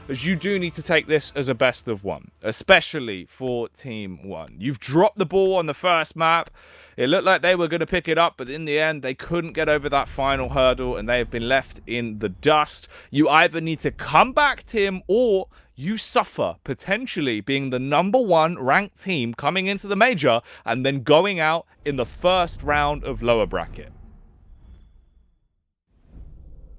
as you do need to take this as a best of one, especially for Team 1. You've dropped the ball on the first map. It looked like they were going to pick it up, but in the end, they couldn't get over that final hurdle, and they have been left in the dust. You either need to come back, Tim, or you suffer potentially being the #1 ranked team coming into the major and then going out in the first round of lower bracket.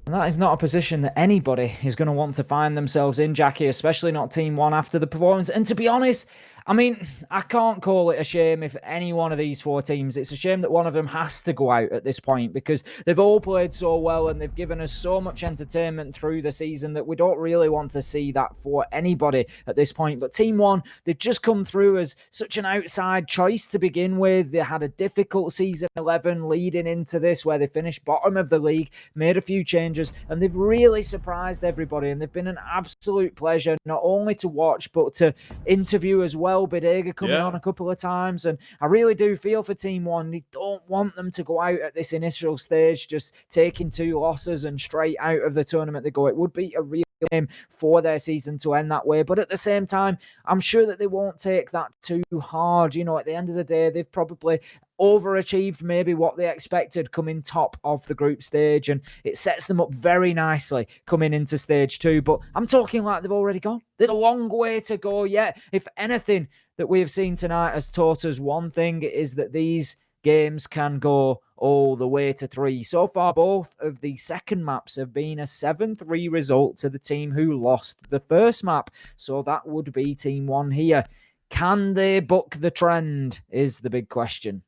And that is not a position that anybody is going to want to find themselves in, Jackie, especially not Team 1 after the performance. And to be honest, I mean, I can't call it a shame if any one of these 4 teams, it's a shame that one of them has to go out at this point, because they've all played so well and they've given us so much entertainment through the season that we don't really want to see that for anybody at this point. But Team 1, they've just come through as such an outside choice to begin with. They had a difficult season 11 leading into this, where they finished bottom of the league, made a few changes, and they've really surprised everybody, and they've been an absolute pleasure not only to watch but to interview as well. Bidega coming on a couple of times, and I really do feel for Team 1. You don't want them to go out at this initial stage just taking 2 losses and straight out of the tournament they go. It would be a real game for their season to end that way, but at the same time, I'm sure that they won't take that too hard. You know, at the end of the day, they've probably overachieved maybe what they expected coming top of the group stage, and it sets them up very nicely coming into stage 2. But I'm talking like they've already gone. There's a long way to go yet. If anything that we have seen tonight has taught us one thing, it is that these games can go all the way to 3. So far, both of the second maps have been a 7-3 result to the team who lost the first map. So that would be Team 1 here. Can they buck the trend is the big question.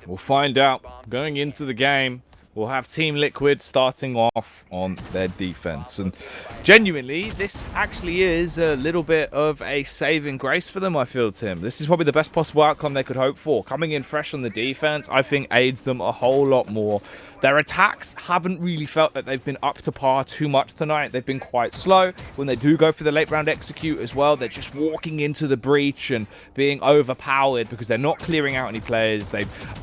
We'll find out. Going into the game, we'll have Team Liquid starting off on their defense. And genuinely, this actually is a little bit of a saving grace for them, I feel, Tim. This is probably the best possible outcome they could hope for. Coming in fresh on the defense, I think aids them a whole lot more. Their attacks haven't really felt that they've been up to par too much tonight. They've been quite slow. When they do go for the late round execute as well, they're just walking into the breach and being overpowered because they're not clearing out any players.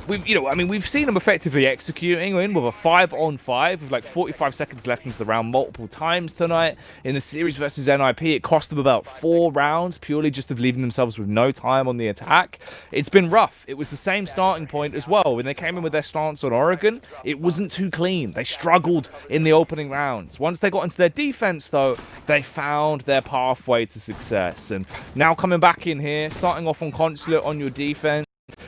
We've seen them effectively executing in with a 5-on-5 with like 45 seconds left into the round multiple times tonight. In the series versus NIP, it cost them about 4 rounds purely just of leaving themselves with no time on the attack. It's been rough. It was the same starting point as well. When they came in with their stance on Oregon, it wasn't too clean. They struggled in the opening rounds. Once they got into their defense, though, they found their pathway to success. And now coming back in here, starting off on Consulate on your defense,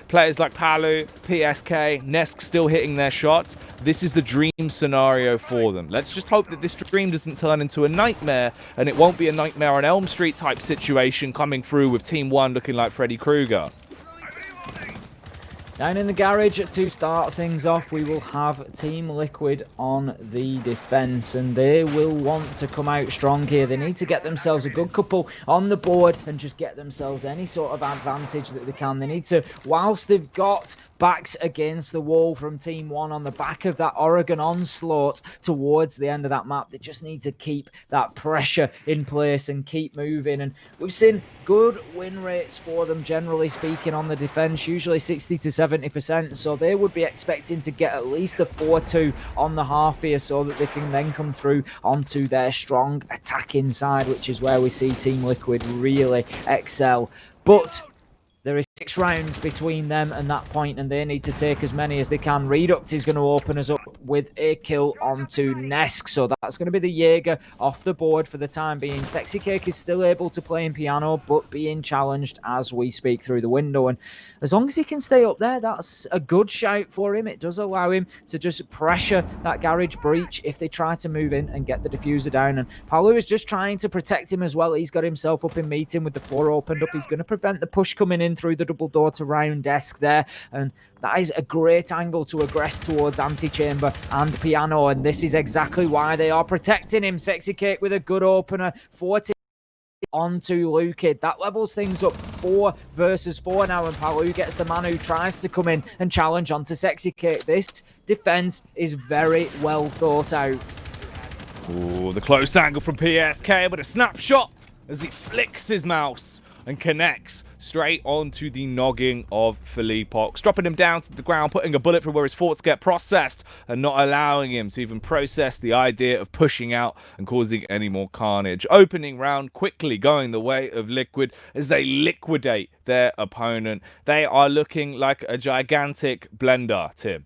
players like Palu, PSK, Nesk still hitting their shots. This is the dream scenario for them. Let's just hope that this dream doesn't turn into a nightmare, and it won't be a Nightmare on Elm Street type situation coming through with Team 1 looking like Freddy Krueger. Down in the garage to start things off, we will have Team Liquid on the defense, and they will want to come out strong here. They need to get themselves a good couple on the board and just get themselves any sort of advantage that they can. They need to, whilst they've got backs against the wall from Team 1 on the back of that Oregon onslaught towards the end of that map, they just need to keep that pressure in place and keep moving. And we've seen good win rates for them, generally speaking, on the defense, usually 60 to 70%, so they would be expecting to get at least a 4-2 on the half here so that they can then come through onto their strong attacking side, which is where we see Team Liquid really excel. But there is 6 rounds between them and that point, and they need to take as many as they can. Reduct is going to open us up with a kill onto Nesk, so that's going to be the Jaeger off the board for the time being. Sexy Cake is still able to play in piano, but being challenged as we speak through the window, and as long as he can stay up there, that's a good shout for him. It does allow him to just pressure that garage breach if they try to move in and get the diffuser down, and Palu is just trying to protect him as well. He's got himself up in meeting with the floor opened up. He's going to prevent the push coming in through the double door to round desk there, and that is a great angle to aggress towards Antechamber and Piano, and this is exactly why they are protecting him. Sexy Cake with a good opener, 40 onto Lukid. That levels things up 4 versus 4 now, and Palu gets the man who tries to come in and challenge onto Sexy Cake. This defense is very well thought out. Ooh, the close angle from PSK, but a snapshot as he flicks his mouse and connects straight onto the noggin of Philippox, dropping him down to the ground, putting a bullet through where his thoughts get processed and not allowing him to even process the idea of pushing out and causing any more carnage. Opening round quickly going the way of Liquid as they liquidate their opponent. They are looking like a gigantic blender, Tim.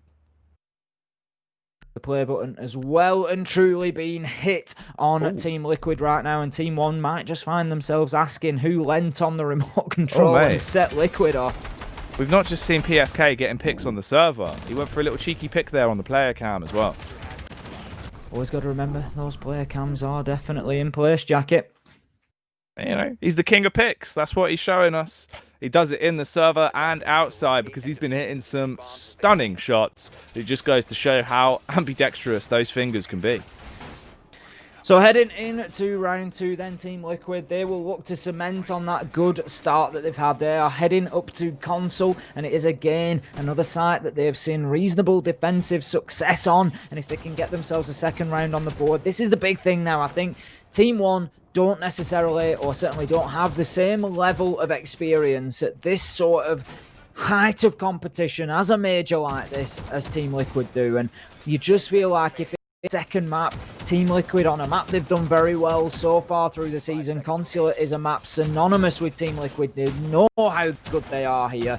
The play button as well and truly being hit on Team Liquid right now, and Team One might just find themselves asking who lent on the remote control and set Liquid off. We've not just seen PSK getting picks on the server. He went for a little cheeky pick there on the player cam as well. Always got to remember those player cams are definitely in place, Jacket. You know, he's the king of picks. That's what he's showing us. He does it in the server and outside because he's been hitting some stunning shots. It just goes to show how ambidextrous those fingers can be. So heading into round 2 then, Team Liquid, they will look to cement on that good start that they've had. They are heading up to console, and it is again another site that they've seen reasonable defensive success on, and if they can get themselves a second round on the board, this is the big thing now. I think Team 1 don't necessarily, or certainly don't have the same level of experience at this sort of height of competition as a major like this as Team Liquid do, and you just feel like if second map, Team Liquid on a map they've done very well so far through the season. Consulate is a map synonymous with Team Liquid. They know how good they are here.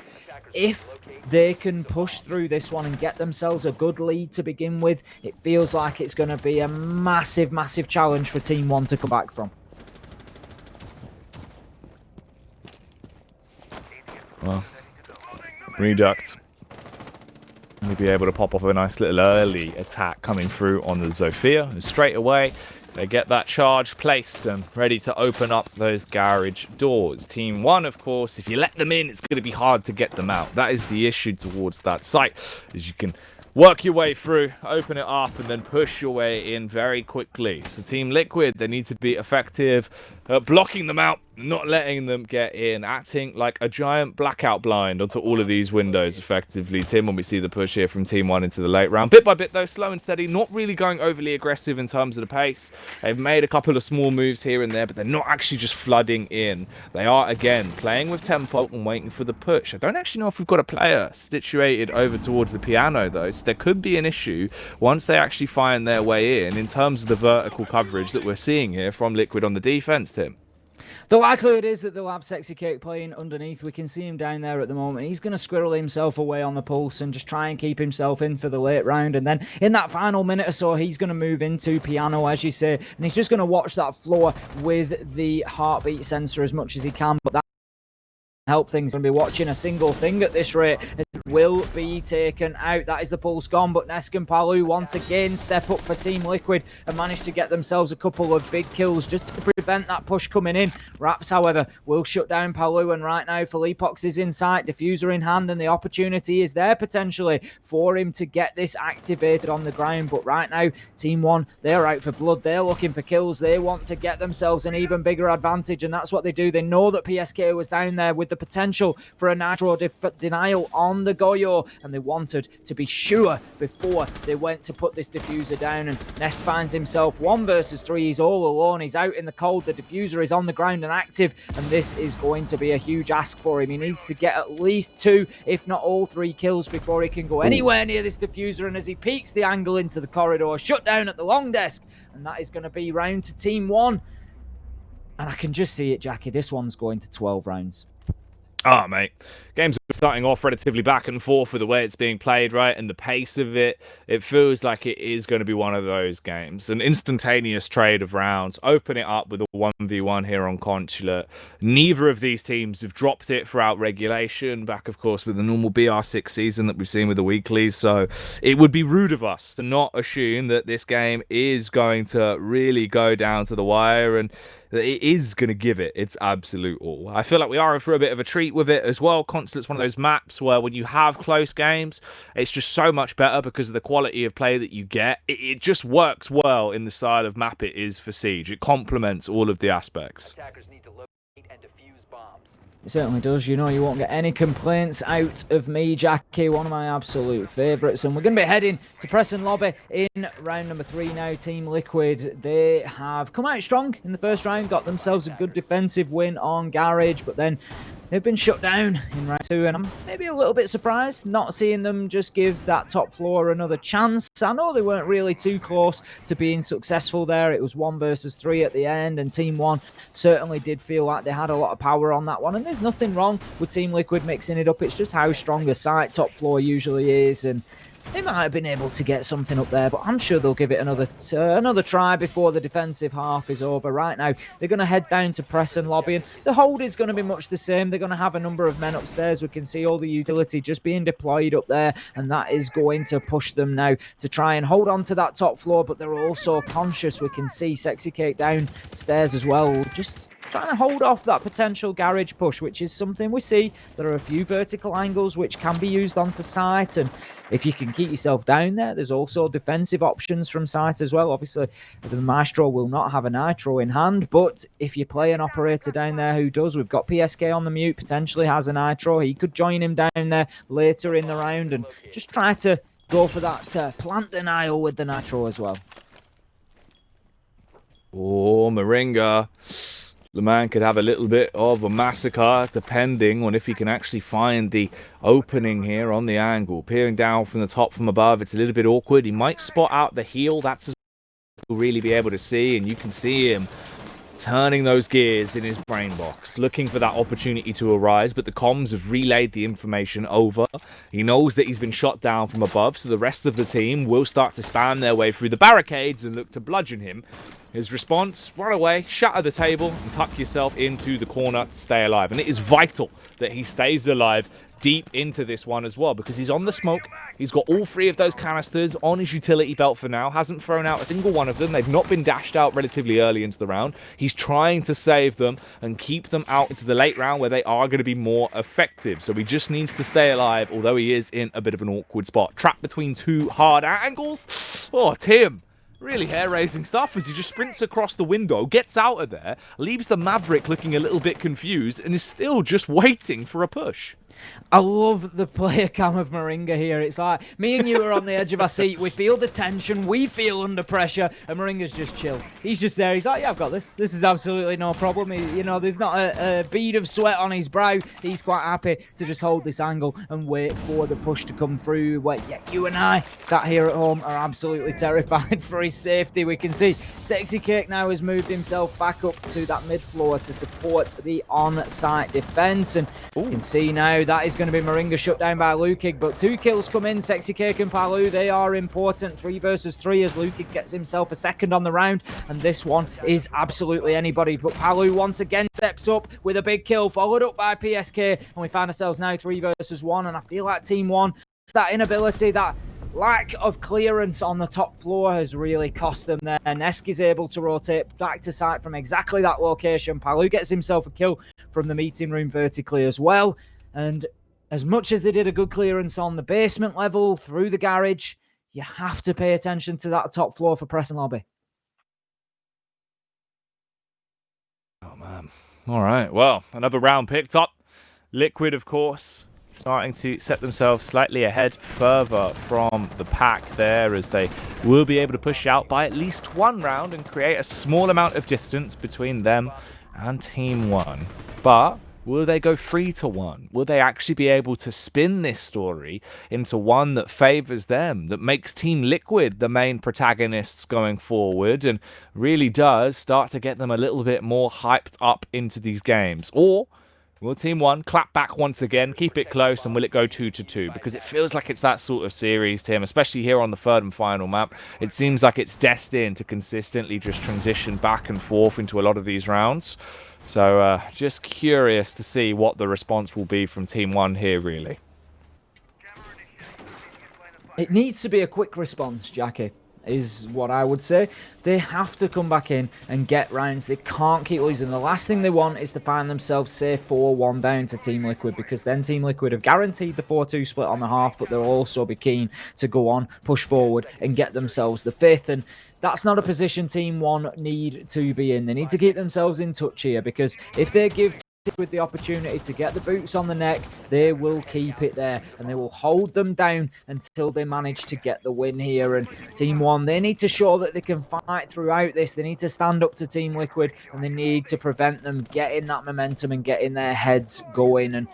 If they can push through this one and get themselves a good lead to begin with, it feels like it's going to be a massive, massive challenge for Team 1 to come back from. Well, Reduct will be able to pop off a nice little early attack coming through on the Zofia. And straight away, they get that charge placed and ready to open up those garage doors. Team 1, of course, if you let them in, it's going to be hard to get them out. That is the issue towards that site, as you can work your way through, open it up, and then push your way in very quickly. So Team Liquid, they need to be effective at blocking them out, not letting them get in, acting like a giant blackout blind onto all of these windows effectively. Tim, when we see the push here from Team 1 into the late round, bit by bit though, slow and steady, not really going overly aggressive in terms of the pace. They've made a couple of small moves here and there, but they're not actually just flooding in. They are, again, playing with tempo and waiting for the push. I don't actually know if we've got a player situated over towards the piano though, so there could be an issue once they actually find their way in terms of the vertical coverage that we're seeing here from Liquid on the defense, Tim. The likelihood is that they'll have Sexy Cake playing underneath. We can see him down there at the moment. He's going to squirrel himself away on the pulse and just try and keep himself in for the late round. And then in that final minute or so, he's going to move into piano, as you say. And he's just going to watch that floor with the heartbeat sensor as much as he can. But that help things. Going to be watching a single thing at this rate. It will be taken out. That is the pulse gone, but Nesk and Palu once again step up for Team Liquid and manage to get themselves a couple of big kills just to prevent that push coming in. Raps, however, will shut down Palu, and right now Philippox is in sight, diffuser in hand, and the opportunity is there potentially for him to get this activated on the ground. But right now, Team 1, they're out for blood. They're looking for kills. They want to get themselves an even bigger advantage, and that's what they do. They know that PSK was down there with the potential for a natural denial on the Goyo, and they wanted to be sure before they went to put this diffuser down. And Nesk finds himself 1 versus 3. He's all alone. He's out in the cold. The diffuser is on the ground and active, and this is going to be a huge ask for him. He needs to get at least 2, if not all 3 kills before he can go anywhere near this diffuser. And as he peeks the angle into the corridor, shut down at the long desk, and that is going to be round to Team 1. And I can just see it, Jackie. This one's going to 12 rounds. Ah, mate. Game's starting off relatively back and forth with the way it's being played, right? And the pace of it, it feels like it is going to be one of those games. An instantaneous trade of rounds. Open it up with a 1v1 here on Consulate. Neither of these teams have dropped it throughout regulation. Back, of course, with the normal BR6 season that we've seen with the weeklies. So it would be rude of us to not assume that this game is going to really go down to the wire, and it is going to give it its absolute all. I feel like we are in for a bit of a treat with it as well. Consulate's one of those maps where when you have close games, it's just so much better because of the quality of play that you get. It just works well in the style of map it is for Siege. It complements all of the aspects. Attackers need to locate and defuse bombs. It certainly does. You know, you won't get any complaints out of me, Jackie, one of my absolute favourites. And we're going to be heading to Preston Lobby in round number 3 now. Team Liquid, they have come out strong in the first round, got themselves a good defensive win on Garage, but then they've been shut down in round 2, and I'm maybe a little bit surprised not seeing them just give that top floor another chance. I know they weren't really too close to being successful there. It was 1 versus 3 at the end, and Team 1 certainly did feel like they had a lot of power on that one. And there's nothing wrong with Team Liquid mixing it up. It's just how strong a site top floor usually is, and they might have been able to get something up there, but I'm sure they'll give it another try before the defensive half is over. Right now, they're going to head down to Preston Lobby, and the hold is going to be much the same. They're going to have a number of men upstairs. We can see all the utility just being deployed up there, and that is going to push them now to try and hold on to that top floor, but they're also conscious. We can see Sexy Cake downstairs as well, just trying to hold off that potential garage push, which is something we see. There are a few vertical angles which can be used onto site, and if you can keep yourself down there, there's also defensive options from site as well. Obviously, the Maestro will not have a Nitro in hand, but if you play an operator down there who does, we've got PSK on the mute, potentially has a Nitro. He could join him down there later in the round and just try to go for that plant denial with the Nitro as well. Oh, Moringa. The man could have a little bit of a massacre depending on if he can actually find the opening here on the angle. Peering down from the top from above, it's a little bit awkward. He might spot out the heel. That's as we'll really be able to see, and you can see him turning those gears in his brain box, looking for that opportunity to arise, but the comms have relayed the information over. He knows that he's been shot down from above, so the rest of the team will start to spam their way through the barricades and look to bludgeon him. His response, run away, shatter the table, and tuck yourself into the corner to stay alive. And it is vital that he stays alive deep into this one as well, because he's on the smoke. He's got all 3 of those canisters on his utility belt for now. Hasn't thrown out a single one of them. They've not been dashed out relatively early into the round. He's trying to save them and keep them out into the late round where they are going to be more effective. So he just needs to stay alive, although he is in a bit of an awkward spot. Trapped between 2 hard angles. Oh, Tim. Really hair-raising stuff as he just sprints across the window, gets out of there, leaves the Maverick looking a little bit confused, and is still just waiting for a push. I love the player cam of Moringa here. It's like me and you are on the edge of our seat. We feel the tension. We feel under pressure. And Moringa's just chill. He's just there. He's like, yeah, I've got this. This is absolutely no problem. There's not a bead of sweat on his brow. He's quite happy to just hold this angle and wait for the push to come through. Where you and I, sat here at home, are absolutely terrified for his safety. We can see Sexy Cake now has moved himself back up to that mid-floor to support the on-site defense. And you can see now that is going to be Moringa shut down by Lukig, but 2 kills come in. Sexy Cake and Palu, they are important. 3 versus 3 as Lukig gets himself a second on the round, and this one is absolutely anybody. But Palu once again steps up with a big kill, followed up by PSK, and we find ourselves now 3 versus 1, and I feel like Team 1, that inability, that lack of clearance on the top floor has really cost them there. Nesk is able to rotate back to site from exactly that location. Palu gets himself a kill from the meeting room vertically as well. And as much as they did a good clearance on the basement level through the garage, you have to pay attention to that top floor for Preston Lobby. Oh, man. All right. Well, another round picked up. Liquid, of course, starting to set themselves slightly ahead further from the pack there, as they will be able to push out by at least 1 round and create a small amount of distance between them and Team 1. But will they go 3-1? Will they actually be able to spin this story into one that favors them, that makes Team Liquid the main protagonists going forward and really does start to get them a little bit more hyped up into these games? Or will Team 1 clap back once again, keep it close, and will it go 2-2? Because it feels like it's that sort of series, Tim, especially here on the 3rd and final map. It seems like it's destined to consistently just transition back and forth into a lot of these rounds. So just curious to see what the response will be from Team 1 here, really. It needs to be a quick response, Jackie, is what I would say. They have to come back in and get rounds. They can't keep losing. The last thing they want is to find themselves, say, 4-1 down to Team Liquid, because then Team Liquid have guaranteed the 4-2 split on the half, but they'll also be keen to go on, push forward, and get themselves the 5th. And that's not a position Team 1 need to be in. They need to keep themselves in touch here, because if they give with the opportunity to get the boots on the neck, they will keep it there and they will hold them down until they manage to get the win here. And Team One, they need to show that they can fight throughout this. They need to stand up to Team Liquid and they need to prevent them getting that momentum and getting their heads going. And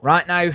right now,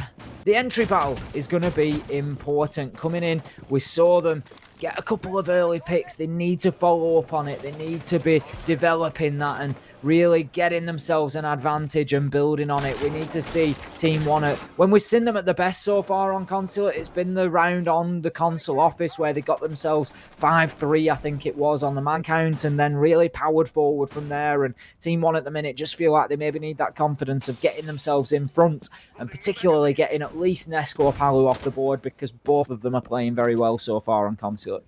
the entry battle is going to be important. Coming in, we saw them get a couple of early picks. They need to follow up on it. They need to be developing that and really getting themselves an advantage and building on it. We need to see Team One when we've seen them at the best so far on console, it's been the round on the console office where they got themselves 5-3, I think it was, on the man count, and then really powered forward from there. And Team One at the minute just feel like they maybe need that confidence of getting themselves in front and particularly getting at least Nesco or Palu off the board, because both of them are playing very well so far on console.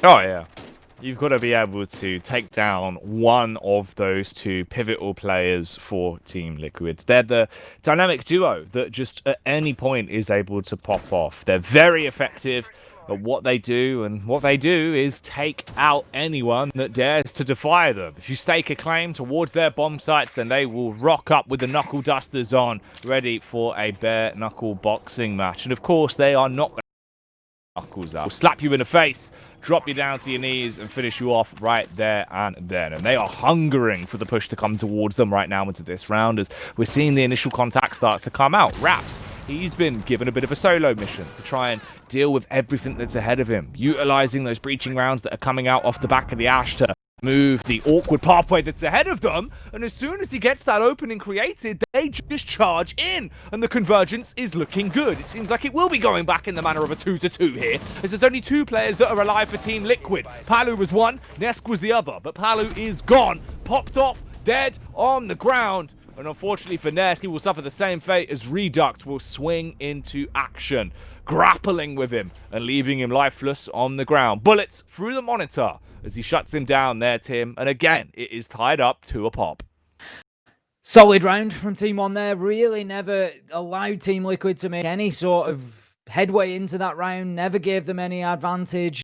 Oh yeah. You've got to be able to take down one of those two pivotal players for Team Liquid. They're the dynamic duo that just at any point is able to pop off. They're very effective at what they do, and what they do is take out anyone that dares to defy them. If you stake a claim towards their bomb sites, then they will rock up with the knuckle dusters on, ready for a bare knuckle boxing match. And of course, they are not knuckles out. They'll slap you in the face, drop you down to your knees and finish you off right there and then. And they are hungering for the push to come towards them right now into this round, as we're seeing the initial contact start to come out. Raps, he's been given a bit of a solo mission to try and deal with everything that's ahead of him, utilizing those breaching rounds that are coming out off the back of the Ash to move the awkward pathway that's ahead of them. And as soon as he gets that opening created, they just charge in, and the convergence is looking good. It seems like it will be going back in the manner of a 2-2 here, as there's only two players that are alive for Team Liquid. Palu was one, Nesk was the other, but Palu is gone, popped off, dead on the ground. And unfortunately for Nesk, he will suffer the same fate as Reduct will swing into action, grappling with him and leaving him lifeless on the ground. Bullets through the monitor as he shuts him down there, Tim. And again, it is tied up to a pop. Solid round from Team One there. Really never allowed Team Liquid to make any sort of headway into that round. Never gave them any advantage.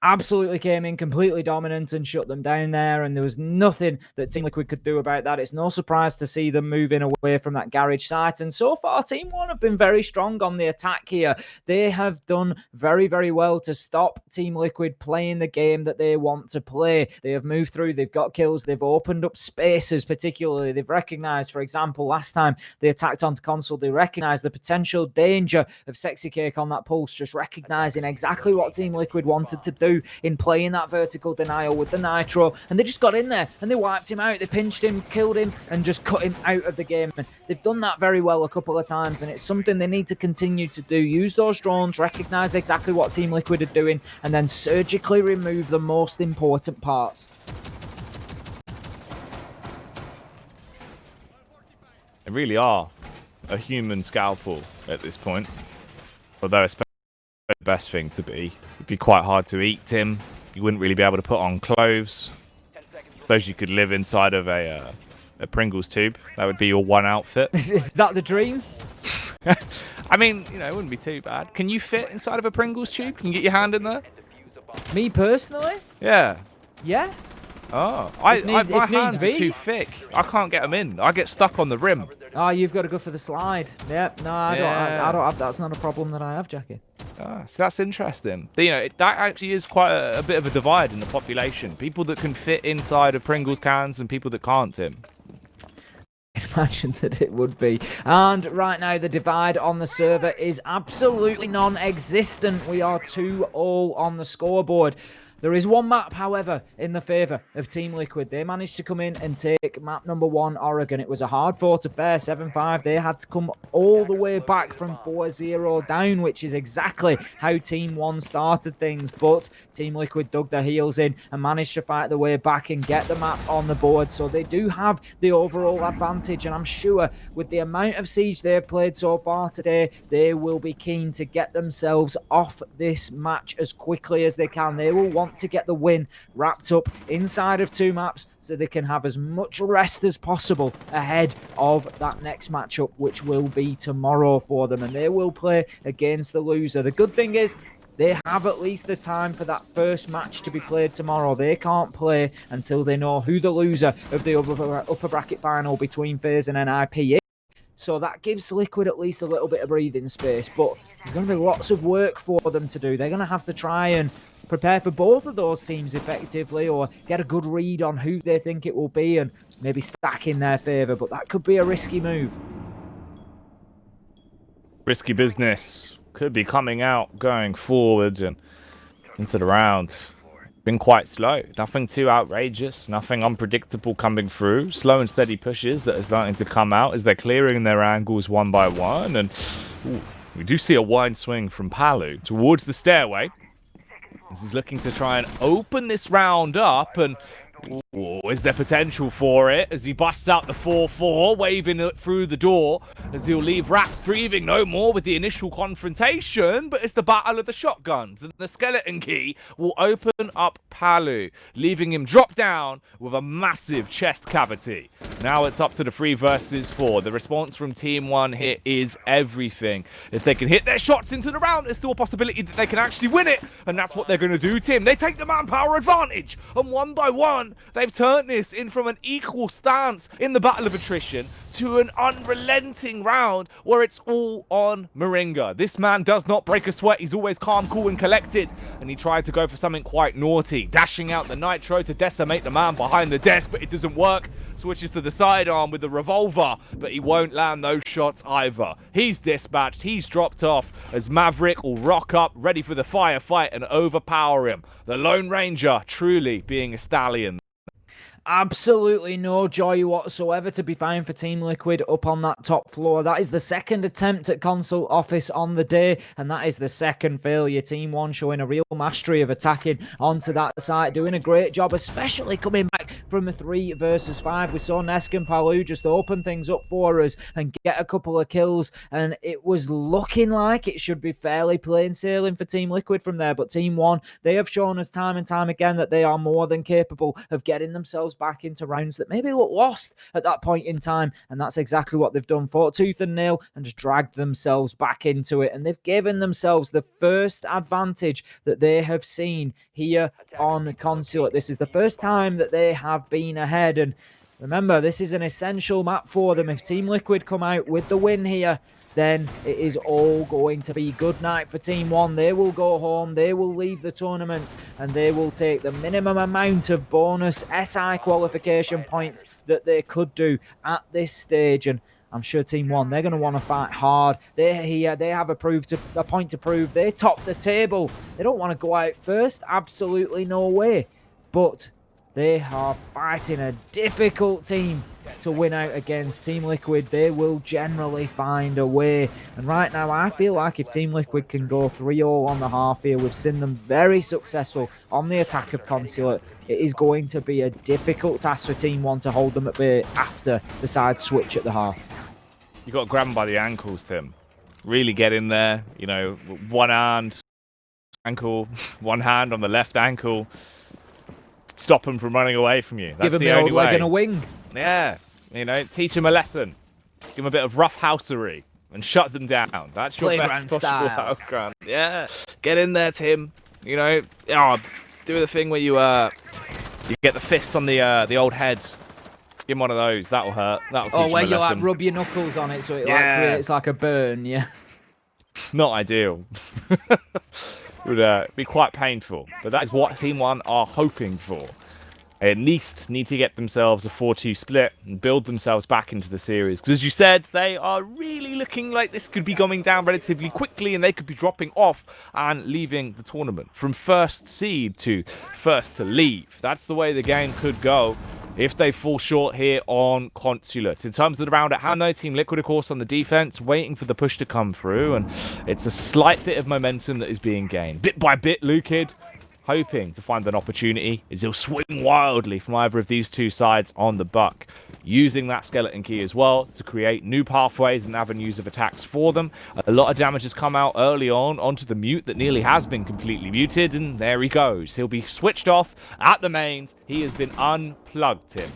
Absolutely came in completely dominant and shut them down there, and there was nothing that Team Liquid could do about that. It's no surprise to see them moving away from that garage site, and so far Team One have been very strong on the attack here. They have done very, very well to stop Team Liquid playing the game that they want to play. They have moved through, they've got kills, they've opened up spaces particularly. They've recognised, for example, last time they attacked onto console, they recognised the potential danger of Sexy Cake on that pulse, just recognising exactly what Team Liquid wanted to do in playing that vertical denial with the nitro, and they just got in there and they wiped him out. They pinched him, killed him, and just cut him out of the game. And they've done that very well a couple of times, and it's something they need to continue to do. Use those drones, recognize exactly what Team Liquid are doing, and then surgically remove the most important parts. They really are a human scalpel at this point, although it's the best thing to be. It'd be quite hard to eat, Tim. You wouldn't really be able to put on clothes. Suppose you could live inside of a Pringles tube. That would be your one outfit. Is that the dream? I mean, you know, it wouldn't be too bad. Can you fit inside of a Pringles tube? Can you get your hand in there? Me personally? Yeah. Yeah. Oh, my hands are too thick. I can't get them in. I get stuck on the rim. Oh, you've got to go for the slide. Yep. No, I don't have. That's not a problem that I have, Jackie. Ah, so that's interesting. You know, that actually is quite a bit of a divide in the population. People that can fit inside of Pringles cans and people that can't, Tim. Imagine that it would be. And right now the divide on the server is absolutely non-existent. We are 2-all on the scoreboard. There is one map, however, in the favour of Team Liquid. They managed to come in and take map number 1, Oregon. It was a hard-fought affair, 7-5. They had to come all the way back from 4-0 down, which is exactly how Team 1 started things. But Team Liquid dug their heels in and managed to fight their way back and get the map on the board. So they do have the overall advantage, and I'm sure with the amount of Siege they've played so far today, they will be keen to get themselves off this match as quickly as they can. They will want to get the win wrapped up inside of 2 maps so they can have as much rest as possible ahead of that next matchup, which will be tomorrow for them, and they will play against the loser. The good thing is They have at least the time for that first match to be played tomorrow. They can't play until they know who the loser of the upper bracket final between FaZe and NIP is. So that gives Liquid at least a little bit of breathing space. But there's going to be lots of work for them to do. They're going to have to try and prepare for both of those teams effectively, or get a good read on who they think it will be and maybe stack in their favour. But that could be a risky move. Risky business could be coming out going forward and into the round. Been quite slow. Nothing too outrageous. Nothing unpredictable coming through. Slow and steady pushes that are starting to come out as they're clearing their angles one by one. And ooh, we do see a wide swing from Palu towards the stairway, as he's looking to try and open this round up. And ooh, is there potential for it as he busts out the 4-4, waving it through the door, as he'll leave Raps breathing no more with the initial confrontation. But it's the battle of the shotguns, and the skeleton key will open up Palu, leaving him drop down with a massive chest cavity. Now it's up to the 3 versus 4. The response from Team 1 here is everything. If they can hit their shots into the round, there's still a possibility that they can actually win it, and that's what they're going to do, Tim. They take the manpower advantage, and one by one, they've turned this in from an equal stance in the battle of attrition to an unrelenting round where it's all on Moringa. This man does not break a sweat. He's always calm, cool, and collected, and he tried to go for something quite naughty, dashing out the nitro to decimate the man behind the desk, but it doesn't work. Switches to the sidearm with the revolver, but he won't land those shots either. He's dispatched, he's dropped off, as Maverick will rock up, ready for the firefight and overpower him. The Lone Ranger truly being a stallion. Absolutely no joy whatsoever to be found for Team Liquid up on that top floor. That is the second attempt at console office on the day, and that is the second failure. Team 1 showing a real mastery of attacking onto that site, doing a great job, especially coming back from a 3 versus 5. We saw Nesk and Palu just open things up for us and get a couple of kills, and it was looking like it should be fairly plain sailing for Team Liquid from there. But Team 1, they have shown us time and time again that they are more than capable of getting themselves back into rounds that maybe look lost at that point in time, and that's exactly what they've done. Fought tooth and nail and just dragged themselves back into it, and they've given themselves the first advantage that they have seen here on Consulate. This is the first time that they have been ahead, and remember, this is an essential map for them. If Team Liquid come out with the win here, then it is all going to be good night for Team 1. They will go home, they will leave the tournament, and they will take the minimum amount of bonus SI qualification points that they could do at this stage. And I'm sure Team 1, they're going to want to fight hard. They're here, they have a point to prove. They top the table. They don't want to go out first, absolutely no way. But they are fighting a difficult team to win out against. Team Liquid, they will generally find a way. And right now, I feel like if Team Liquid can go 3-0 on the half here, we've seen them very successful on the attack of Consulate. It is going to be a difficult task for Team 1 to hold them at bay after the side switch at the half. You got to grab them by the ankles, Tim. Really get in there. You know, one hand, ankle, one hand on the left ankle. Stop them from running away from you. That's Give them the the only old way. leg and a wing. Yeah, you know, teach them a lesson. Give them a bit of rough housery and shut them down. That's your best possible outcome. Yeah, get in there, Tim. You know, do the thing where you get the fist on the old head. Give him one of those. That'll hurt. That'll teach where him a you lesson. like rub your knuckles on it so it like creates like a burn. Yeah. Not ideal. Would be quite painful, but that is what Team 1 are hoping for. At least need to get themselves a 4-2 split and build themselves back into the series. Because as you said, they are really looking like this could be going down relatively quickly, and they could be dropping off and leaving the tournament. From first seed to first to leave. That's the way the game could go if they fall short here on Consulate. In terms of the round at hand, though, Team Liquid, of course, on the defense, waiting for the push to come through, and it's a slight bit of momentum that is being gained. Bit by bit, Lukid hoping to find an opportunity as he'll swing wildly from either of these two sides on the buck, using that skeleton key as well to create new pathways and avenues of attacks for them. A lot of damage has come out early on onto the mute that nearly has been completely muted, and there he goes. He'll be switched off at the mains. He has been unplugged, Tim.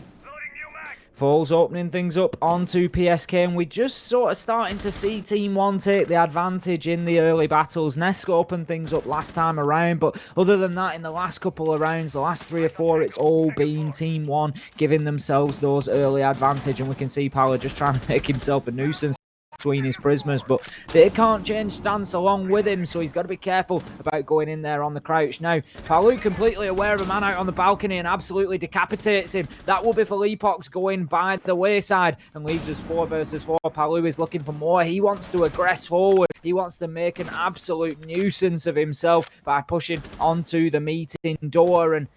Falls opening things up onto PSK, and we're just sort of starting to see Team One take the advantage in the early battles. Nesk opened things up last time around, but other than that, in the last couple of rounds, the last 3 or 4, it's all been Team One giving themselves those early advantage, and we can see Paolo just trying to make himself a nuisance between his prisoners, but they can't change stance along with him, so he's got to be careful about going in there on the crouch. Now, Palu completely aware of a man out on the balcony and absolutely decapitates him. That will be Felipox going by the wayside and leaves us 4 versus 4. Palu is looking for more. He wants to aggress forward. He wants to make an absolute nuisance of himself by pushing onto the meeting door, and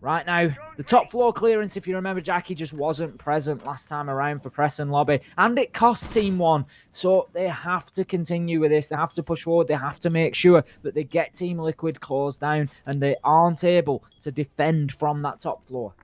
right now, the top floor clearance, if you remember, Jackie, just wasn't present last time around for Press and Lobby, and it cost Team One. So they have to continue with this. They have to push forward. They have to make sure that they get Team Liquid closed down, and they aren't able to defend from that top floor.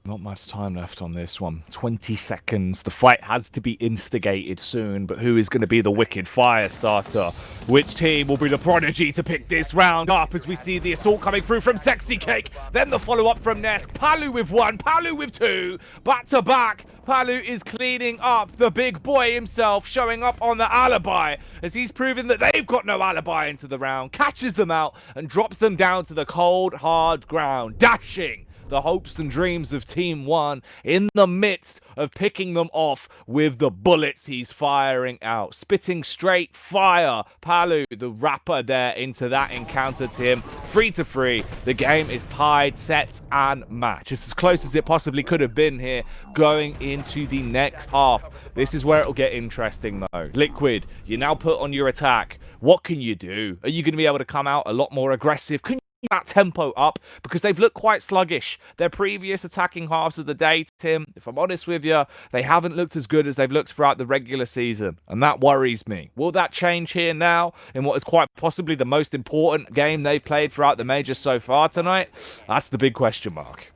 Not much time left on this one. 20 seconds. The fight has to be instigated soon, but who is going to be the wicked fire starter? Which team will be the prodigy to pick this round up as we see the assault coming through from Sexy Cake? Then the follow-up from Nesk. Palu with 1, Palu with 2. Back to back. Palu is cleaning up. The big boy himself showing up on the alibi as he's proven that they've got no alibi into the round. Catches them out and drops them down to the cold, hard ground. Dashing the hopes and dreams of Team One in the midst of picking them off with the bullets he's firing out. Spitting straight fire. Palu, the rapper there, into that encounter to him. 3-3. The game is tied, set, and match. It's as close as it possibly could have been here going into the next half. This is where it'll get interesting, though. Liquid, you're now put on your attack. What can you do? Are you going to be able to come out a lot more aggressive? Can that tempo up, because they've looked quite sluggish their previous attacking halves of the day, Tim? If I'm honest with you, they haven't looked as good as they've looked throughout the regular season, and that worries me. Will that change here now in what is quite possibly the most important game they've played throughout the major so far tonight? That's the big question mark.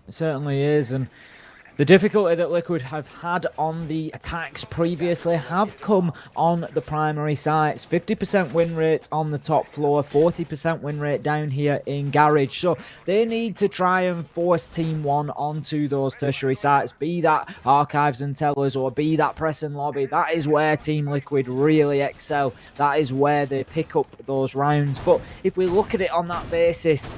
It certainly is, and the difficulty that Liquid have had on the attacks previously have come on the primary sites. 50% win rate on the top floor, 40% win rate down here in Garage. So they need to try and force Team One onto those tertiary sites, be that Archives and Tellers or be that Press and Lobby. That is where Team Liquid really excel. That is where they pick up those rounds. But if we look at it on that basis,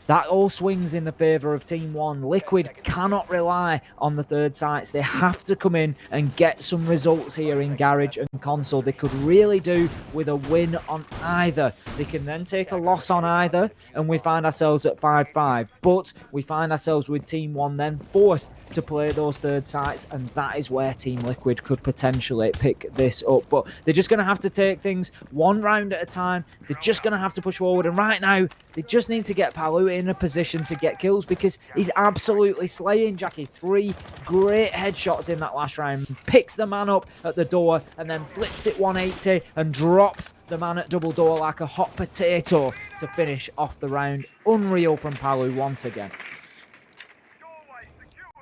that all swings in the favour of Team One. Liquid cannot rely on the third sites. They have to come in and get some results here in Garage and Console. They could really do with a win on either. They can then take a loss on either, and we find ourselves at 5-5. But we find ourselves with Team One then forced to play those third sites, and that is where Team Liquid could potentially pick this up. But they're just going to have to take things one round at a time. They're just going to have to push forward, and right now, they just need to get Palu in a position to get kills, because he's absolutely slaying Jackie. 3 great headshots in that last round. Picks the man up at the door and then flips it 180 and drops the man at double door like a hot potato to finish off the round. Unreal from Palu once again.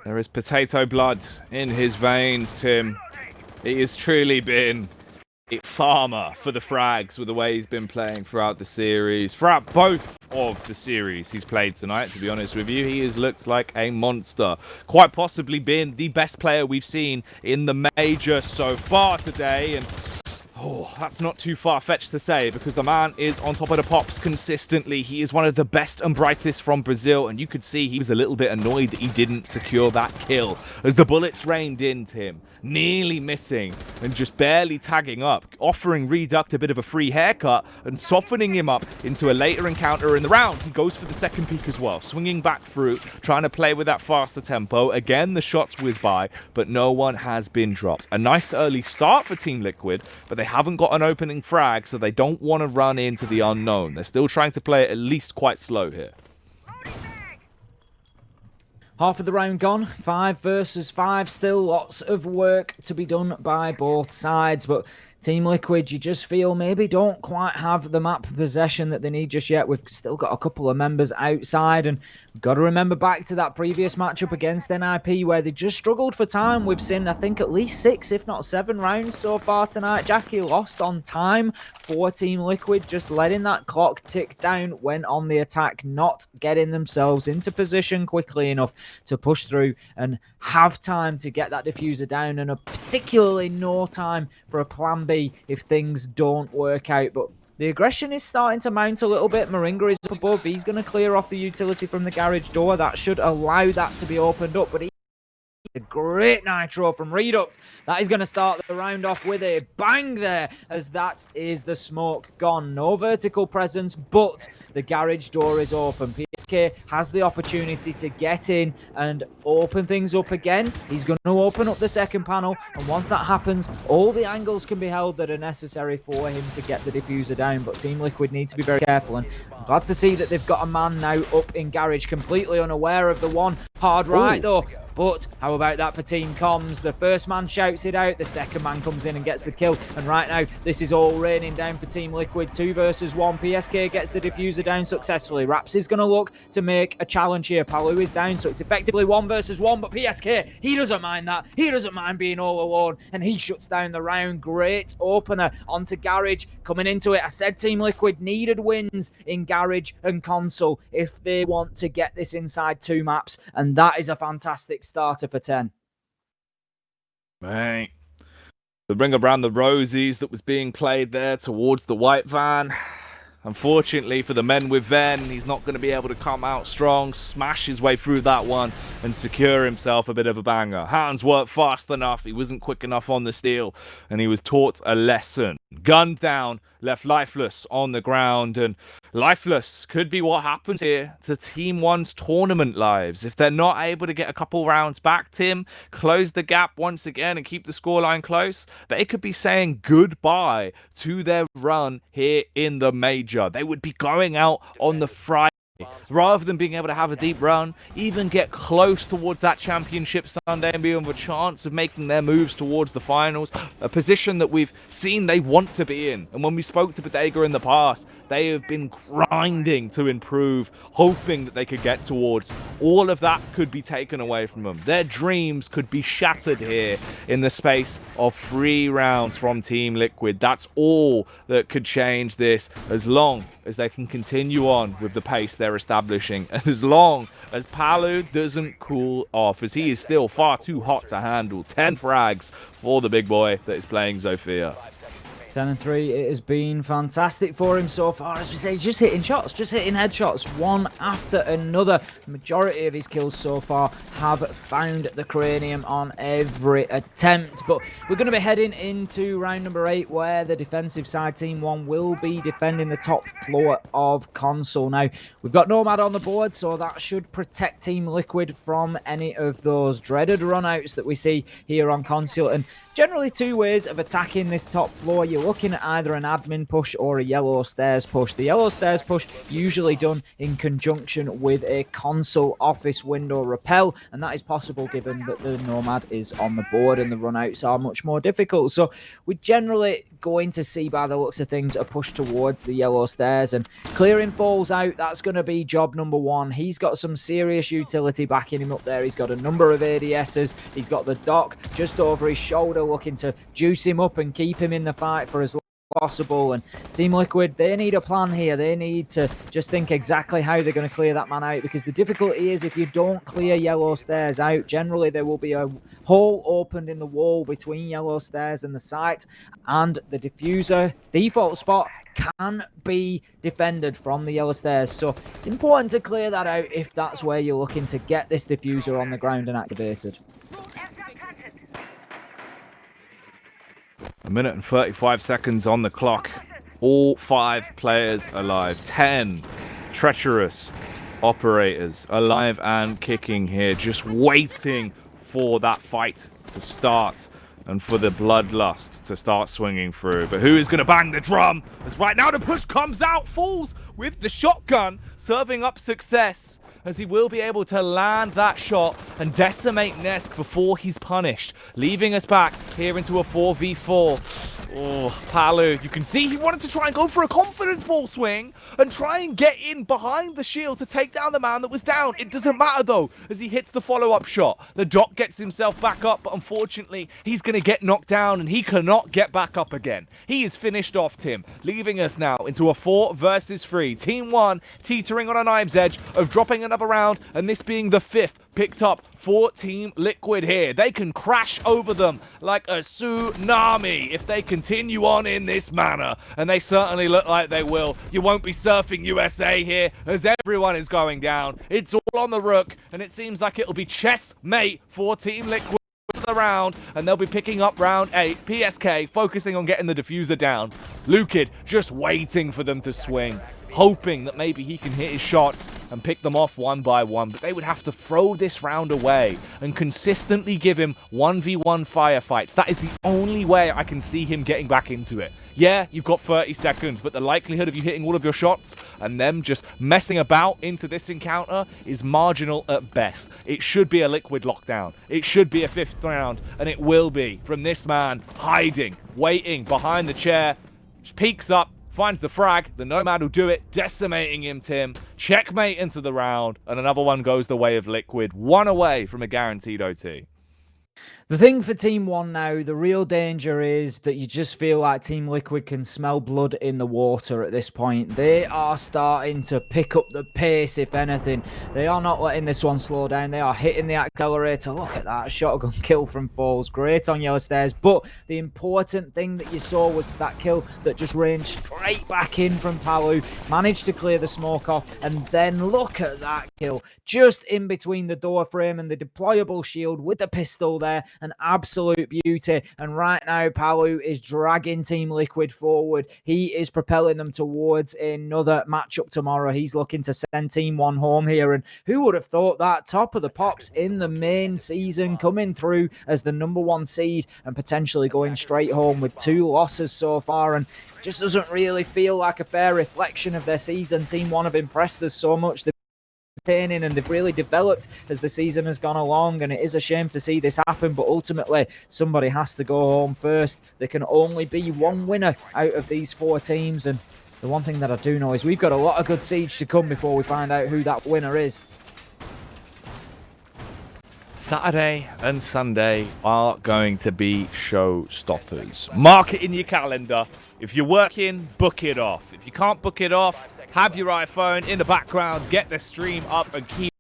There is potato blood in his veins, Tim. He has truly been a farmer for the frags with the way he's been playing throughout the series. Throughout both of the series he's played tonight, to be honest with you, he has looked like a monster. Quite possibly been the best player we've seen in the major so far today, and oh, that's not too far-fetched to say, because the man is on top of the pops consistently. He is one of the best and brightest from Brazil, and you could see he was a little bit annoyed that he didn't secure that kill as the bullets rained into him, nearly missing and just barely tagging up, offering Reduct a bit of a free haircut and softening him up into a later encounter in the round. He goes for the second peek as well, swinging back through, trying to play with that faster tempo. Again, the shots whiz by, but no one has been dropped. A nice early start for Team Liquid, but they haven't got an opening frag, so they don't want to run into the unknown. They're still trying to play it at least quite slow here. Half of the round gone, 5 versus 5, still lots of work to be done by both sides, but Team Liquid, you just feel maybe don't quite have the map possession that they need just yet. We've still got a couple of members outside, and we've got to remember back to that previous matchup against NIP where they just struggled for time. We've seen, I think, at least 6, if not 7 rounds so far tonight. Jackie lost on time for Team Liquid, just letting that clock tick down when on the attack, not getting themselves into position quickly enough to push through and have time to get that diffuser down, and particularly no time for a plan B if things don't work out. But the aggression is starting to mount a little bit. Moringa is up above. He's going to clear off the utility from the garage door. That should allow that to be opened up, but a great nitro from Reduct. That is going to start the round off with a bang there, as that is the smoke gone. No vertical presence, but the garage door is open. PSK has the opportunity to get in and open things up again. He's going to open up the second panel, and once that happens, all the angles can be held that are necessary for him to get the diffuser down. But Team Liquid need to be very careful, and I'm glad to see that they've got a man now up in garage, completely unaware of the one hard right though. But how about that for Team Comms? The first man shouts it out, the second man comes in and gets the kill. And right now, this is all raining down for Team Liquid. 2 versus 1. PSK gets the diffuser down successfully. Raps is going to look to make a challenge here. Palu is down, so it's effectively 1 versus 1. But PSK, he doesn't mind that. He doesn't mind being all alone, and he shuts down the round. Great opener onto Garage. Coming into it, I said Team Liquid needed wins in Garage and Console if they want to get this inside 2 maps, and that is a fantastic starter for 10. Right. The ring around the rosies that was being played there towards the white van. Unfortunately for the men with Ven, he's not going to be able to come out strong, smash his way through that one, and secure himself a bit of a banger. Hands weren't fast enough, he wasn't quick enough on the steel, and he was taught a lesson. Gunned down, left lifeless on the ground, and lifeless could be what happens here to Team 1's tournament lives. If they're not able to get a couple rounds back, Tim, close the gap once again and keep the scoreline close, they could be saying goodbye to their run here in the major. They would be going out on the Friday. Rather than being able to have a deep run, even get close towards that championship Sunday and be on a chance of making their moves towards the finals, a position that we've seen they want to be in. And when we spoke to Bodega in the past, they have been grinding to improve, hoping that they could get towards. All of that could be taken away from them. Their dreams could be shattered here in the space of 3 rounds from Team Liquid. That's all that could change this, as long as they can continue on with the pace they're establishing, and as long as Palu doesn't cool off, as he is still far too hot to handle. 10 frags for the big boy that is playing Zofia. 10-3, it has been fantastic for him so far. As we say, just hitting shots, just hitting headshots, one after another. The majority of his kills so far have found the cranium on every attempt. But we're going to be heading into round number 8, where the defensive side, Team 1, will be defending the top floor of Console. Now, we've got Nomad on the board, so that should protect Team Liquid from any of those dreaded runouts that we see here on Console. And generally 2 ways of attacking this top floor. You're looking at either an admin push or a yellow stairs push. The yellow stairs push usually done in conjunction with a Console office window rappel, and that is possible given that the Nomad is on the board and the runouts are much more difficult. So we're generally going to see, by the looks of things, a push towards the yellow stairs, and clearing Falls out, that's going to be job number 1. He's got some serious utility backing him up there. He's got a number of ADSs. He's got the dock just over his shoulder looking to juice him up and keep him in the fight for as long as possible. And Team Liquid, they need a plan here. They need to just think exactly how they're going to clear that man out, because the difficulty is if you don't clear yellow stairs out, generally there will be a hole opened in the wall between yellow stairs and the site, and the diffuser default spot can be defended from the yellow stairs. So it's important to clear that out if that's where you're looking to get this diffuser on the ground and activated. A minute and 35 seconds on the clock. All 5 players alive. 10 treacherous operators alive and kicking here, just waiting for that fight to start and for the bloodlust to start swinging through. But who is going to bang the drum? As right now the push comes out, Falls with the shotgun, serving up success, as he will be able to land that shot and decimate Nesk before he's punished, leaving us back here into a 4v4. Oh, Palu, you can see he wanted to try and go for a confidence ball swing and try and get in behind the shield to take down the man that was down. It doesn't matter, though, as he hits the follow-up shot. The Doc gets himself back up, but unfortunately, he's going to get knocked down, and he cannot get back up again. He is finished off, Tim, leaving us now into a 4 versus 3. Team 1 teetering on a knife's edge of dropping another round, and this being the 5th picked up for Team Liquid here. They can crash over them like a tsunami if they continue on in this manner, and they certainly look like they will. You won't be surfing USA here as everyone is going down. It's all on the Rook, and it seems like it'll be chessmate for Team Liquid for the round, and they'll be picking up round 8. PSK focusing on getting the diffuser down. Lukid just waiting for them to swing, hoping that maybe he can hit his shots and pick them off one by one, but they would have to throw this round away and consistently give him 1v1 firefights. That is the only way I can see him getting back into it. Yeah, you've got 30 seconds, but the likelihood of you hitting all of your shots and them just messing about into this encounter is marginal at best. It should be a Liquid lockdown. It should be a 5th round, and it will be from this man hiding, waiting behind the chair, just peeks up, finds the frag, the Nomad will do it, decimating him, Tim. Checkmate into the round, and another one goes the way of Liquid. One away from a guaranteed OT. The thing for Team 1 now, the real danger is that you just feel like Team Liquid can smell blood in the water at this point. They are starting to pick up the pace, if anything. They are not letting this one slow down. They are hitting the accelerator. Look at that, shotgun kill from Falls. Great on Yellow Stairs. But the important thing that you saw was that kill that just ranged straight back in from Palu. Managed to clear the smoke off. And then look at that kill. Just in between the door frame and the deployable shield with the pistol there. An absolute beauty, and right now Palu is dragging Team Liquid forward. He is propelling them towards another matchup tomorrow. He's looking to send Team 1 home here, and who would have thought that? Top of the pops in the main season, coming through as the #1 seed and potentially going straight home with 2 losses so far, and just doesn't really feel like a fair reflection of their season. Team 1 have impressed us so much. And they've really developed as the season has gone along, and it is a shame to see this happen, but ultimately somebody has to go home first. There can only be one winner out of these 4 teams, and the one thing that I do know is we've got a lot of good siege to come before we find out who that winner is. Saturday and Sunday are going to be showstoppers. Mark it in your calendar. If you're working, book it off. If you can't book it off, have your iPhone in the background, get the stream up and keep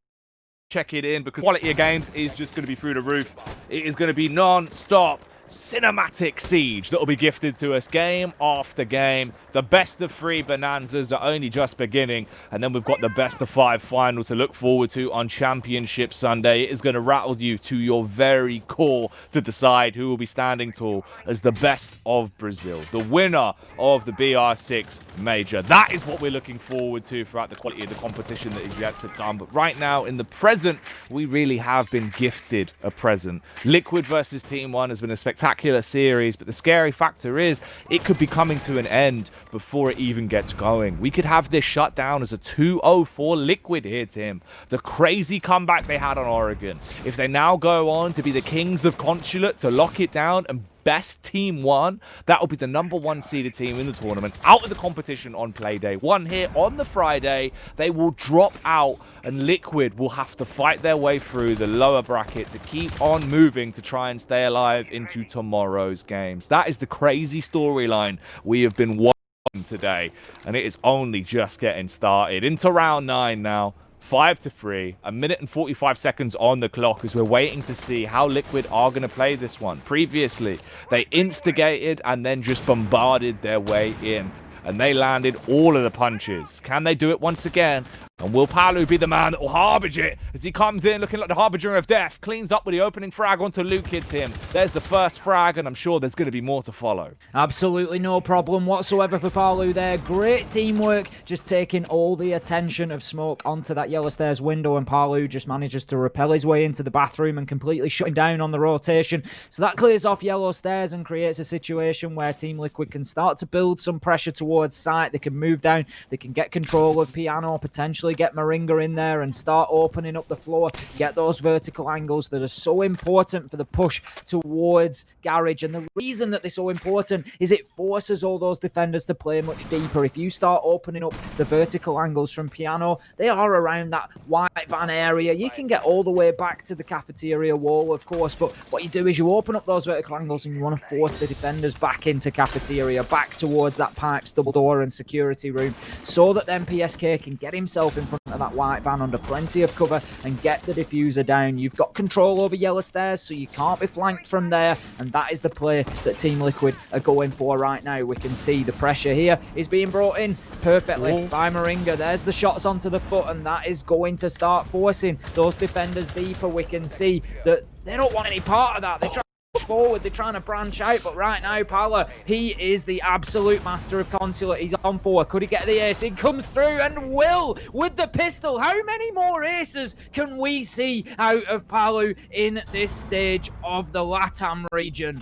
checking it in, because quality of games is just going to be through the roof. It is going to be non-stop cinematic siege that will be gifted to us game after game. The best of 3 bonanzas are only just beginning, and then we've got the best of 5 final to look forward to on Championship Sunday. It is going to rattle you to your very core to decide who will be standing tall as the best of Brazil, the winner of the BR6 Major. That is what we're looking forward to throughout the quality of the competition that is yet to come. But right now, in the present, we really have been gifted a present. Liquid versus Team 1 has been a spectacular series, but the scary factor is it could be coming to an end before it even gets going. We could have this shut down as a 2-0 for Liquid here, Tim. The crazy comeback they had on Oregon. If they now go on to be the kings of Consulate, to lock it down and best Team 1, that will be the #1 seeded team in the tournament, out of the competition on play day 1 here on the Friday. They will drop out, and Liquid will have to fight their way through the lower bracket to keep on moving to try and stay alive into tomorrow's games. That is the crazy storyline we have been watching today, and it is only just getting started. Into round 9 now. 5-3, 1 minute and 45 seconds on the clock as we're waiting to see how Liquid are going to play this one. Previously, they instigated and then just bombarded their way in, and they landed all of the punches. Can they do it once again? And will Palu be the man that will harbinge it as he comes in looking like the harbinger of death? Cleans up with the opening frag onto Lukid, Tim. There's the first frag, and I'm sure there's going to be more to follow. Absolutely no problem whatsoever for Palu there. Great teamwork, just taking all the attention of smoke onto that Yellow Stairs window, and Palu just manages to rappel his way into the bathroom and completely shut him down on the rotation. So that clears off Yellow Stairs and creates a situation where Team Liquid can start to build some pressure towards site. They can move down, they can get control of Piano, potentially really get Moringa in there and start opening up the floor, get those vertical angles that are so important for the push towards Garage. And the reason that they're so important is it forces all those defenders to play much deeper. If you start opening up the vertical angles from Piano, they are around that white van area. You can get all the way back to the cafeteria wall, of course, but what you do is you open up those vertical angles and you want to force the defenders back into cafeteria, back towards that pipes, double door and security room, so that then PSK can get himself in front of that white van under plenty of cover and get the diffuser down. You've got control over yellow stairs, so you can't be flanked from there, and that is the play that Team Liquid are going for right now. We can see the pressure here is being brought in perfectly by Moringa. There's the shots onto the foot, and that is going to start forcing those defenders deeper. We can see that they don't want any part of that. They're trying to push forward, they're trying to branch out, but right now, Paolo, he is the absolute master of Consulate. He's on 4. Could he get the ace? It comes through, and will with the pistol. How many more aces can we see out of Paolo in this stage of the LATAM region?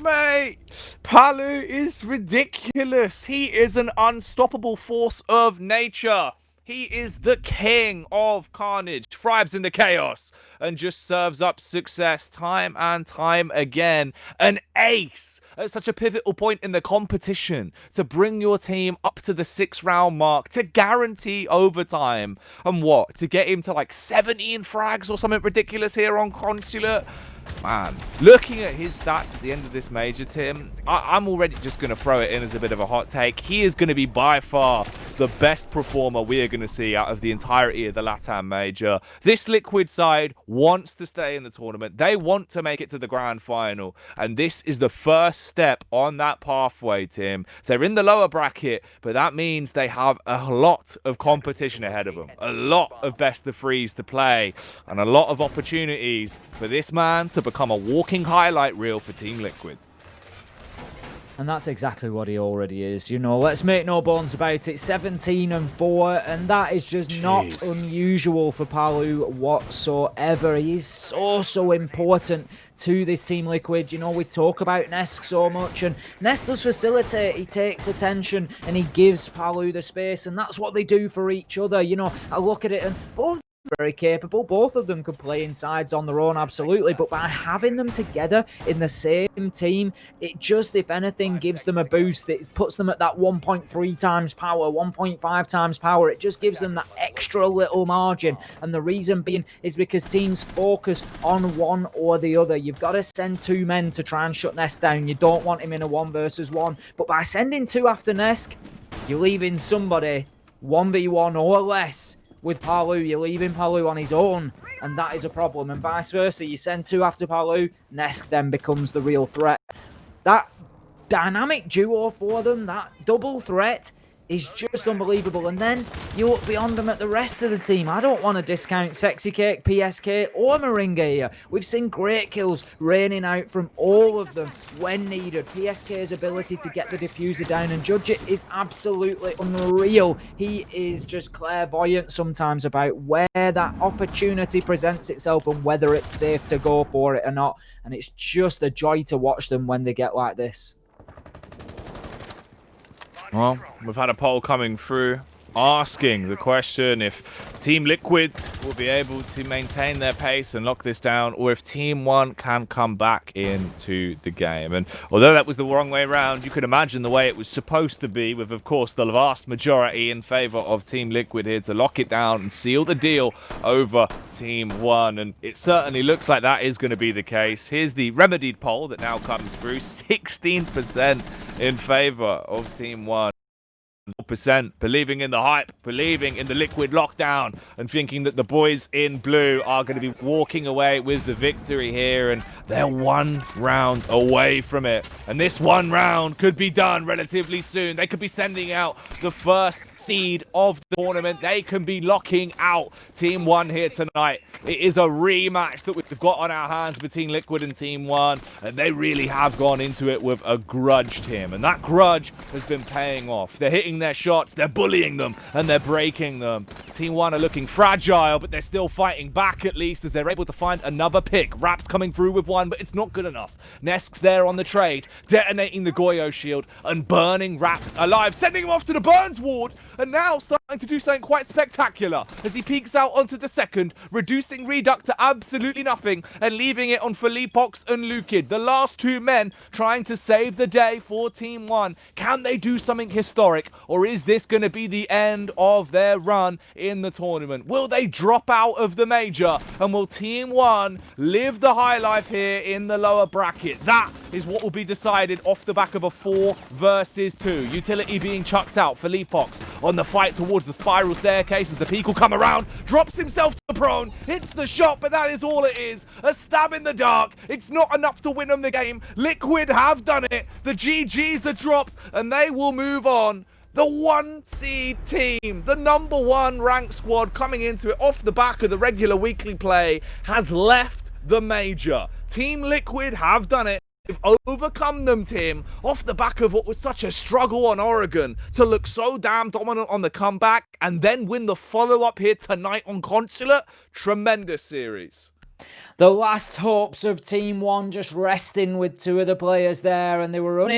Mate, Palu is ridiculous. He is an unstoppable force of nature. He is the king of carnage, thrives in the chaos, and just serves up success time and time again. An ace at such a pivotal point in the competition to bring your team up to the 6-round mark, to guarantee overtime. And what? To get him to like 17 frags or something ridiculous here on Consulate? Man, looking at his stats at the end of this major, Tim, I'm already just going to throw it in as a bit of a hot take. He is going to be by far the best performer we are going to see out of the entirety of the LATAM major. This Liquid side wants to stay in the tournament. They want to make it to the grand final. And this is the first step on that pathway, Tim. They're in the lower bracket, but that means they have a lot of competition ahead of them. A lot of best of threes to play. And a lot of opportunities for this man to become a walking highlight reel for Team Liquid. And that's exactly what he already is. You know, let's make no bones about it. 17-4, and that is just not unusual for Palu whatsoever. He's so important to this Team Liquid. You know, we talk about Nesk so much, and Nesk does facilitate. He takes attention, and he gives Palu the space, and that's what they do for each other. You know, I look at it, and both very capable. Both of them could play in sides on their own, absolutely. But by having them together in the same team, it just, if anything, gives them a boost. It puts them at that 1.3 times power, 1.5 times power. It just gives them that extra little margin. And the reason being is because teams focus on one or the other. You've got to send 2 men to try and shut Nesk down. You don't want him in a 1 versus 1. But by sending 2 after Nesk, you're leaving somebody 1v1 or less. With Palu, you're leaving Palu on his own, and that is a problem. And vice versa, you send 2 after Palu, Nesk then becomes the real threat. That dynamic duo for them, that double threat, is just unbelievable. And then you look beyond them at the rest of the team. I don't want to discount Sexy Cake, PSK, or Moringa here. We've seen great kills raining out from all of them when needed. PSK's ability to get the diffuser down and judge it is absolutely unreal. He is just clairvoyant sometimes about where that opportunity presents itself and whether it's safe to go for it or not. And it's just a joy to watch them when they get like this. Well, we've had a poll coming through asking the question if Team Liquid will be able to maintain their pace and lock this down, or if Team 1 can come back into the game. And although that was the wrong way around, you could imagine the way it was supposed to be, with, of course, the vast majority in favor of Team Liquid here to lock it down and seal the deal over Team 1. And it certainly looks like that is going to be the case. Here's the remedied poll that now comes through. 16% in favor of Team 1. percent believing in the hype, believing in the Liquid lockdown, and thinking that the boys in blue are going to be walking away with the victory here, and they're 1 round away from it. And this 1 round could be done relatively soon. They could be sending out the first seed of the tournament. They can be locking out Team 1 here tonight. It is a rematch that we've got on our hands between Liquid and Team 1, and they really have gone into it with a grudge, Tim, and that grudge has been paying off. They're hitting their shots, they're bullying them, and they're breaking them. Team 1 are looking fragile, but they're still fighting back at least as they're able to find another pick. Rap's coming through with one, but it's not good enough. Nesk's there on the trade, detonating the Goyo shield and burning Raps alive, sending him off to the Burns ward, and now starting to do something quite spectacular as he peeks out onto the second, reducing Reduct to absolutely nothing and leaving it on Philippox and Lukid, the last two men trying to save the day for Team 1. Can they do something historic, or is this going to be the end of their run in the tournament? Will they drop out of the major, and will Team 1 live the high life here in the lower bracket? That is what will be decided off the back of a 4 versus 2. Utility being chucked out. Philippox on the fight towards the spiral staircase as the peak will come around, drops himself to prone, hits the shot, but that is all it is. A stab in the dark. It's not enough to win them the game. Liquid have done it. The GGs are dropped, and they will move on. The 1 seed team, the number 1 ranked squad coming into it off the back of the regular weekly play, has left the major. Team Liquid have done it. They've overcome them, Tim, off the back of what was such a struggle on Oregon to look so damn dominant on the comeback and then win the follow-up here tonight on Consulate. Tremendous series. The last hopes of Team 1 just resting with 2 of the players there, and they were unable